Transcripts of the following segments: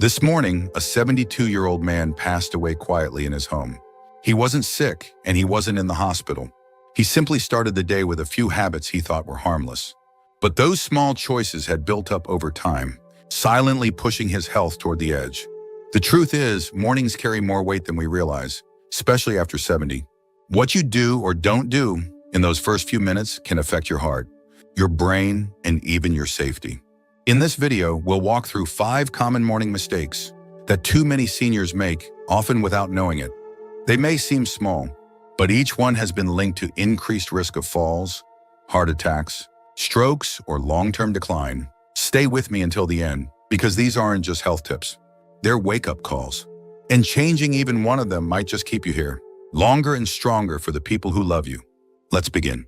This morning, a 72-year-old man passed away quietly in his home. He wasn't sick, and he wasn't in the hospital. He simply started the day with a few habits he thought were harmless. But those small choices had built up over time, silently pushing his health toward the edge. The truth is, mornings carry more weight than we realize, especially after 70. What you do or don't do in those first few minutes can affect your heart, your brain, and even your safety. In this video, we'll walk through 5 common morning mistakes that too many seniors make, often without knowing it. They may seem small, but each one has been linked to increased risk of falls, heart attacks, strokes, or long-term decline. Stay with me until the end, because these aren't just health tips. They're wake-up calls. And changing even one of them might just keep you here, longer and stronger for the people who love you. Let's begin.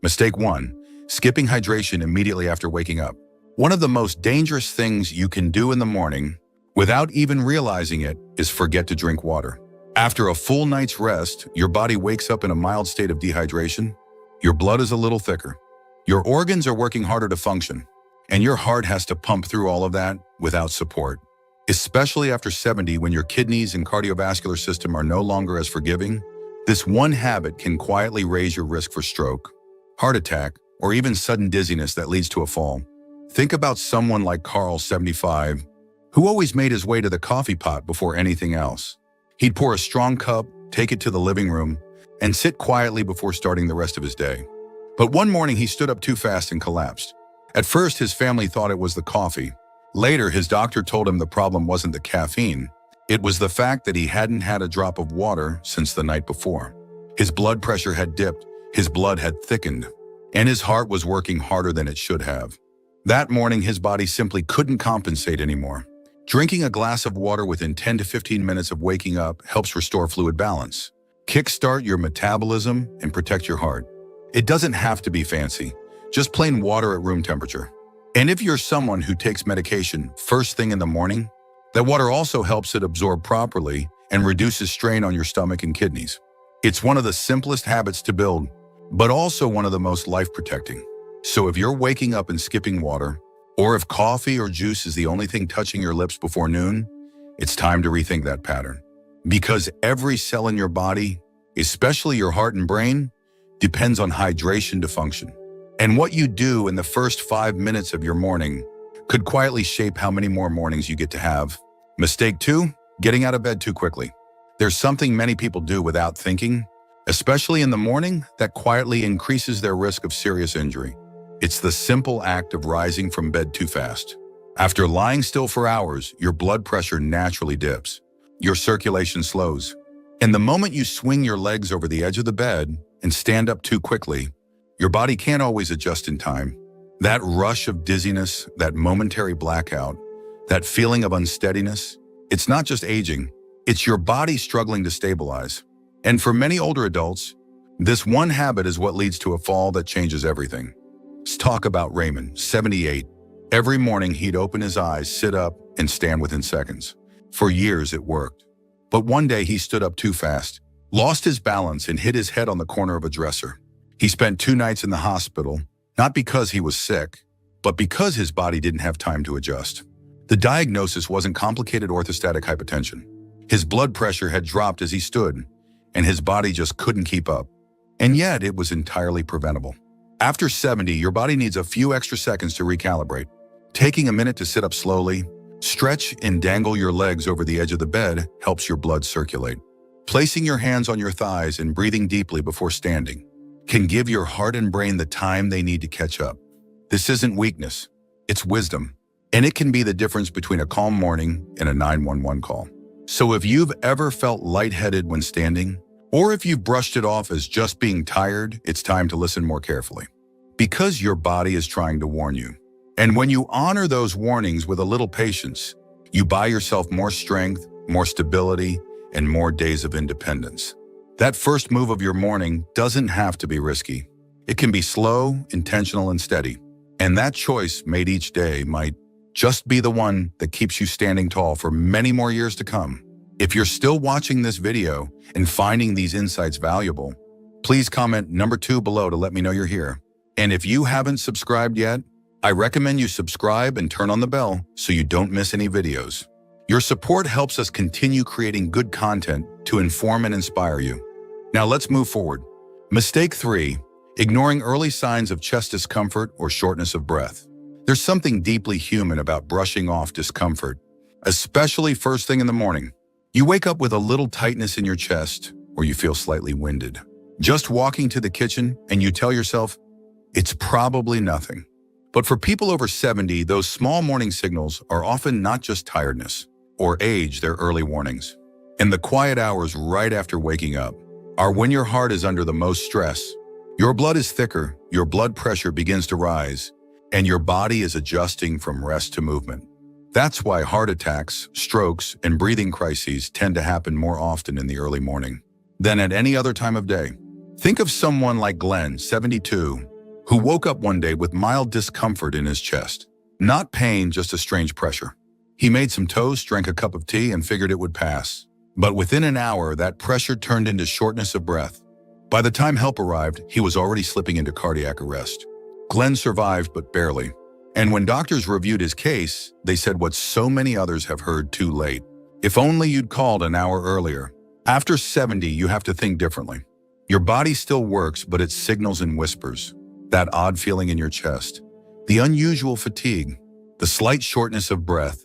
Mistake 1, skipping hydration immediately after waking up. One of the most dangerous things you can do in the morning, without even realizing it, is forget to drink water. After a full night's rest, your body wakes up in a mild state of dehydration. Your blood is a little thicker. Your organs are working harder to function, and your heart has to pump through all of that without support. Especially after 70, when your kidneys and cardiovascular system are no longer as forgiving, this one habit can quietly raise your risk for stroke, heart attack, or even sudden dizziness that leads to a fall. Think about someone like Carl, 75, who always made his way to the coffee pot before anything else. He'd pour a strong cup, take it to the living room, and sit quietly before starting the rest of his day. But one morning he stood up too fast and collapsed. At first, his family thought it was the coffee. Later, his doctor told him the problem wasn't the caffeine. It was the fact that he hadn't had a drop of water since the night before. His blood pressure had dipped, his blood had thickened, and his heart was working harder than it should have. That morning, his body simply couldn't compensate anymore. Drinking a glass of water within 10 to 15 minutes of waking up helps restore fluid balance, kickstart your metabolism, and protect your heart. It doesn't have to be fancy, just plain water at room temperature. And if you're someone who takes medication first thing in the morning, that water also helps it absorb properly and reduces strain on your stomach and kidneys. It's one of the simplest habits to build, but also one of the most life-protecting. So if you're waking up and skipping water, or if coffee or juice is the only thing touching your lips before noon, it's time to rethink that pattern. Because every cell in your body, especially your heart and brain, depends on hydration to function. And what you do in the first 5 minutes of your morning could quietly shape how many more mornings you get to have. Mistake 2, getting out of bed too quickly. There's something many people do without thinking, especially in the morning, that quietly increases their risk of serious injury. It's the simple act of rising from bed too fast. After lying still for hours, your blood pressure naturally dips. Your circulation slows. And the moment you swing your legs over the edge of the bed and stand up too quickly, your body can't always adjust in time. That rush of dizziness, that momentary blackout, that feeling of unsteadiness, it's not just aging, it's your body struggling to stabilize. And for many older adults, this one habit is what leads to a fall that changes everything. Let's talk about Raymond, 78. Every morning he'd open his eyes, sit up, and stand within seconds. For years it worked. But one day he stood up too fast, lost his balance, and hit his head on the corner of a dresser. He spent 2 nights in the hospital, not because he was sick, but because his body didn't have time to adjust. The diagnosis wasn't complicated orthostatic hypotension. His blood pressure had dropped as he stood, and his body just couldn't keep up. And yet it was entirely preventable. After 70, your body needs a few extra seconds to recalibrate. Taking a minute to sit up slowly, stretch and dangle your legs over the edge of the bed helps your blood circulate. Placing your hands on your thighs and breathing deeply before standing can give your heart and brain the time they need to catch up. This isn't weakness, it's wisdom. And it can be the difference between a calm morning and a 911 call. So if you've ever felt lightheaded when standing, or if you've brushed it off as just being tired, it's time to listen more carefully. Because your body is trying to warn you. And when you honor those warnings with a little patience, you buy yourself more strength, more stability, and more days of independence. That first move of your morning doesn't have to be risky. It can be slow, intentional, and steady. And that choice made each day might just be the one that keeps you standing tall for many more years to come. If you're still watching this video and finding these insights valuable, please comment number 2 below to let me know you're here. And if you haven't subscribed yet, I recommend you subscribe and turn on the bell so you don't miss any videos. Your support helps us continue creating good content to inform and inspire you. Now let's move forward. Mistake 3. Ignoring early signs of chest discomfort or shortness of breath. There's something deeply human about brushing off discomfort, especially first thing in the morning. You wake up with a little tightness in your chest, or you feel slightly winded. Just walking to the kitchen and you tell yourself, it's probably nothing. But for people over 70, those small morning signals are often not just tiredness or age, they're early warnings. And the quiet hours right after waking up are when your heart is under the most stress. Your blood is thicker, your blood pressure begins to rise, and your body is adjusting from rest to movement. That's why heart attacks, strokes, and breathing crises tend to happen more often in the early morning than at any other time of day. Think of someone like Glenn, 72, who woke up one day with mild discomfort in his chest. Not pain, just a strange pressure. He made some toast, drank a cup of tea, and figured it would pass. But within an hour, that pressure turned into shortness of breath. By the time help arrived, he was already slipping into cardiac arrest. Glenn survived, but barely. And when doctors reviewed his case, they said what so many others have heard too late. If only you'd called an hour earlier. After 70, you have to think differently. Your body still works, but it signals in whispers. That odd feeling in your chest, the unusual fatigue, the slight shortness of breath,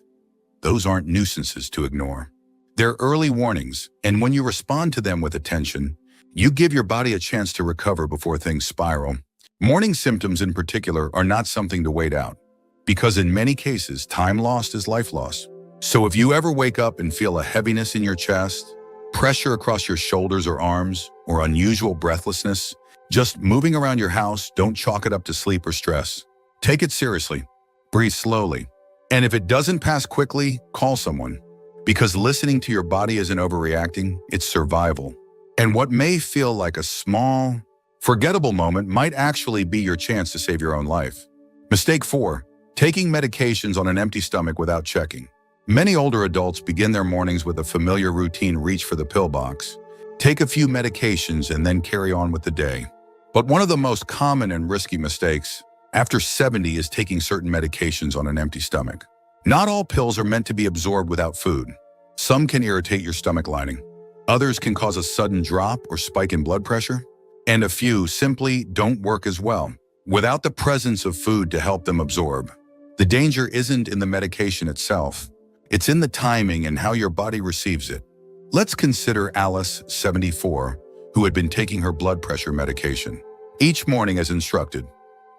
those aren't nuisances to ignore. They're early warnings, and when you respond to them with attention, you give your body a chance to recover before things spiral. Morning symptoms in particular are not something to wait out, because in many cases, time lost is life lost. So if you ever wake up and feel a heaviness in your chest, pressure across your shoulders or arms, or unusual breathlessness, just moving around your house, don't chalk it up to sleep or stress. Take it seriously. Breathe slowly. And if it doesn't pass quickly, call someone. Because listening to your body isn't overreacting, it's survival. And what may feel like a small, forgettable moment might actually be your chance to save your own life. Mistake 4. Taking medications on an empty stomach without checking. Many older adults begin their mornings with a familiar routine: reach for the pill box, take a few medications, and then carry on with the day. But one of the most common and risky mistakes after 70 is taking certain medications on an empty stomach. Not all pills are meant to be absorbed without food. Some can irritate your stomach lining. Others can cause a sudden drop or spike in blood pressure. And a few simply don't work as well without the presence of food to help them absorb. The danger isn't in the medication itself. It's in the timing and how your body receives it. Let's consider Alice, 74, who had been taking her blood pressure medication each morning as instructed.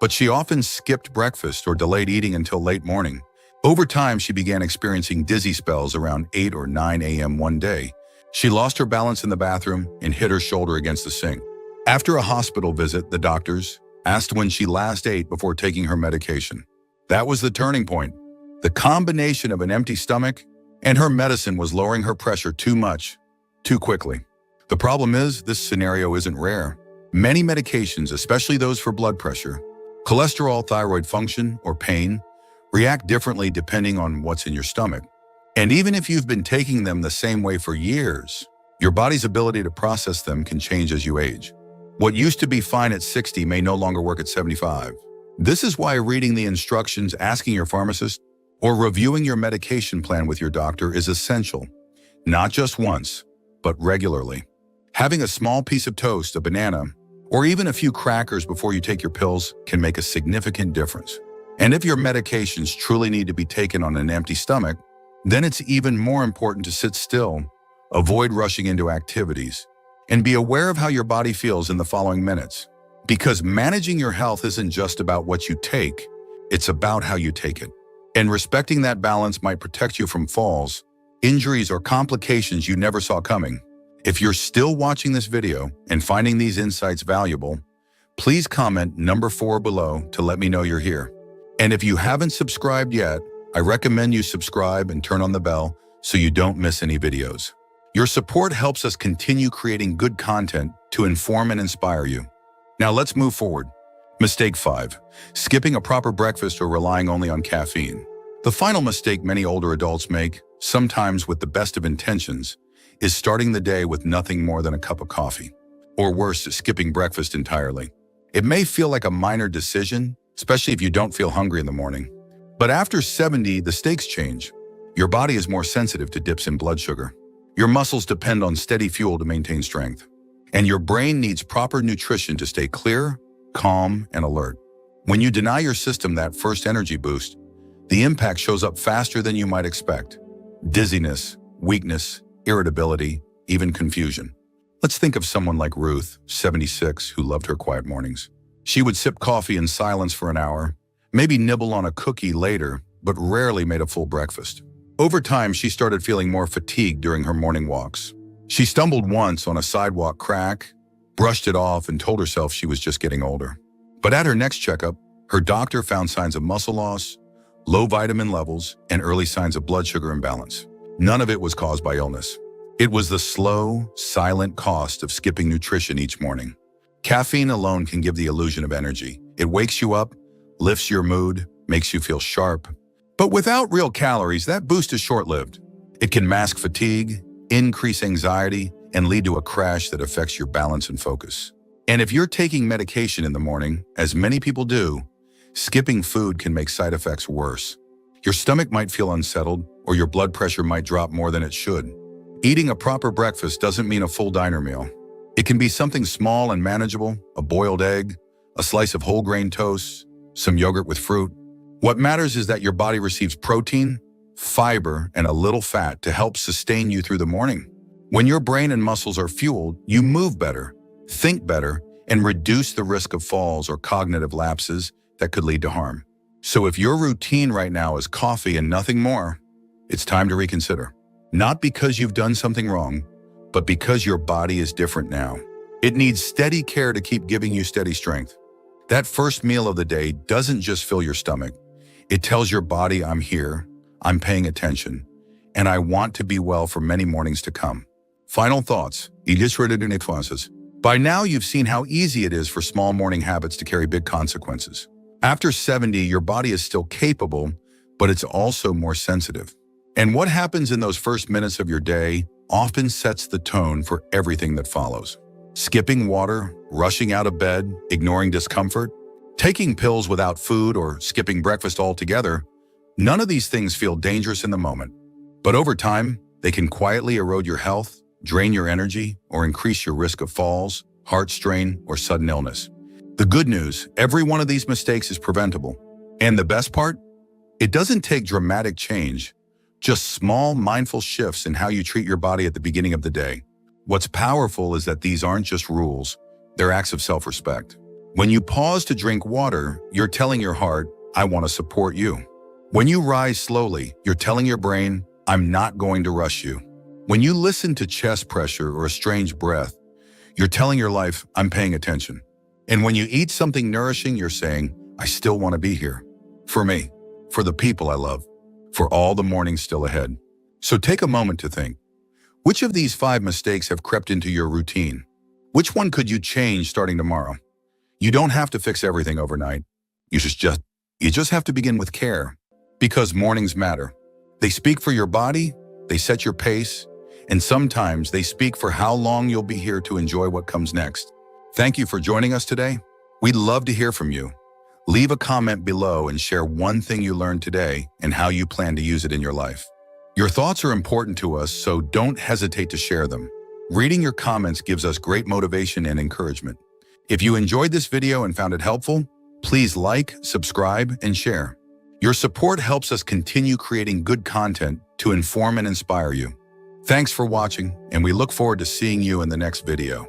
But she often skipped breakfast or delayed eating until late morning. Over time, she began experiencing dizzy spells around 8 or 9 a.m. one day. She lost her balance in the bathroom and hit her shoulder against the sink. After a hospital visit, the doctors asked when she last ate before taking her medication. That was the turning point. The combination of an empty stomach and her medicine was lowering her pressure too much, too quickly. The problem is, this scenario isn't rare. Many medications, especially those for blood pressure, cholesterol, thyroid function, or pain, react differently depending on what's in your stomach. And even if you've been taking them the same way for years, your body's ability to process them can change as you age. What used to be fine at 60 may no longer work at 75. This is why reading the instructions, asking your pharmacist, or reviewing your medication plan with your doctor is essential. Not just once, but regularly. Having a small piece of toast, a banana, or even a few crackers before you take your pills can make a significant difference. And if your medications truly need to be taken on an empty stomach, then it's even more important to sit still, avoid rushing into activities, and be aware of how your body feels in the following minutes. Because managing your health isn't just about what you take, it's about how you take it. And respecting that balance might protect you from falls, injuries, or complications you never saw coming. If you're still watching this video and finding these insights valuable, please comment number 4 below to let me know you're here. And if you haven't subscribed yet, I recommend you subscribe and turn on the bell so you don't miss any videos. Your support helps us continue creating good content to inform and inspire you. Now let's move forward. Mistake 5. Skipping a proper breakfast or relying only on caffeine. The final mistake many older adults make, sometimes with the best of intentions, is starting the day with nothing more than a cup of coffee. Or worse, skipping breakfast entirely. It may feel like a minor decision, especially if you don't feel hungry in the morning. But after 70, the stakes change. Your body is more sensitive to dips in blood sugar. Your muscles depend on steady fuel to maintain strength. And your brain needs proper nutrition to stay clear, calm, and alert. When you deny your system that first energy boost, the impact shows up faster than you might expect. Dizziness, weakness, irritability, even confusion. Let's think of someone like Ruth, 76, who loved her quiet mornings. She would sip coffee in silence for an hour, maybe nibble on a cookie later, but rarely made a full breakfast. Over time, she started feeling more fatigued during her morning walks. She stumbled once on a sidewalk crack, brushed it off, and told herself she was just getting older. But at her next checkup, her doctor found signs of muscle loss, low vitamin levels, and early signs of blood sugar imbalance. None of it was caused by illness. It was the slow, silent cost of skipping nutrition each morning. Caffeine alone can give the illusion of energy. It wakes you up, lifts your mood, makes you feel sharp. But without real calories, that boost is short-lived. It can mask fatigue, increase anxiety, and lead to a crash that affects your balance and focus. And if you're taking medication in the morning, as many people do, skipping food can make side effects worse. Your stomach might feel unsettled, or your blood pressure might drop more than it should. Eating a proper breakfast doesn't mean a full diner meal. It can be something small and manageable, a boiled egg, a slice of whole grain toast, some yogurt with fruit. What matters is that your body receives protein, fiber, and a little fat to help sustain you through the morning. When your brain and muscles are fueled, you move better, think better, and reduce the risk of falls or cognitive lapses that could lead to harm. So if your routine right now is coffee and nothing more, it's time to reconsider. Not because you've done something wrong, but because your body is different now. It needs steady care to keep giving you steady strength. That first meal of the day doesn't just fill your stomach. It tells your body, I'm here, I'm paying attention, and I want to be well for many mornings to come. Final thoughts. By now, you've seen how easy it is for small morning habits to carry big consequences. After 70, your body is still capable, but it's also more sensitive. And what happens in those first minutes of your day often sets the tone for everything that follows. Skipping water, rushing out of bed, ignoring discomfort, taking pills without food, or skipping breakfast altogether, none of these things feel dangerous in the moment. But over time, they can quietly erode your health, drain your energy, or increase your risk of falls, heart strain, or sudden illness. The good news, every one of these mistakes is preventable. And the best part? It doesn't take dramatic change, just small, mindful shifts in how you treat your body at the beginning of the day. What's powerful is that these aren't just rules, they're acts of self-respect. When you pause to drink water, you're telling your heart, I want to support you. When you rise slowly, you're telling your brain, I'm not going to rush you. When you listen to chest pressure or a strange breath, you're telling your life, I'm paying attention. And when you eat something nourishing, you're saying, I still want to be here. For me, for the people I love, for all the mornings still ahead. So take a moment to think. Which of these 5 mistakes have crept into your routine? Which one could you change starting tomorrow? You don't have to fix everything overnight. You just have to begin with care. Because mornings matter. They speak for your body, they set your pace, and sometimes they speak for how long you'll be here to enjoy what comes next. Thank you for joining us today. We'd love to hear from you. Leave a comment below and share one thing you learned today and how you plan to use it in your life. Your thoughts are important to us, so don't hesitate to share them. Reading your comments gives us great motivation and encouragement. If you enjoyed this video and found it helpful, please like, subscribe, and share. Your support helps us continue creating good content to inform and inspire you. Thanks for watching, and we look forward to seeing you in the next video.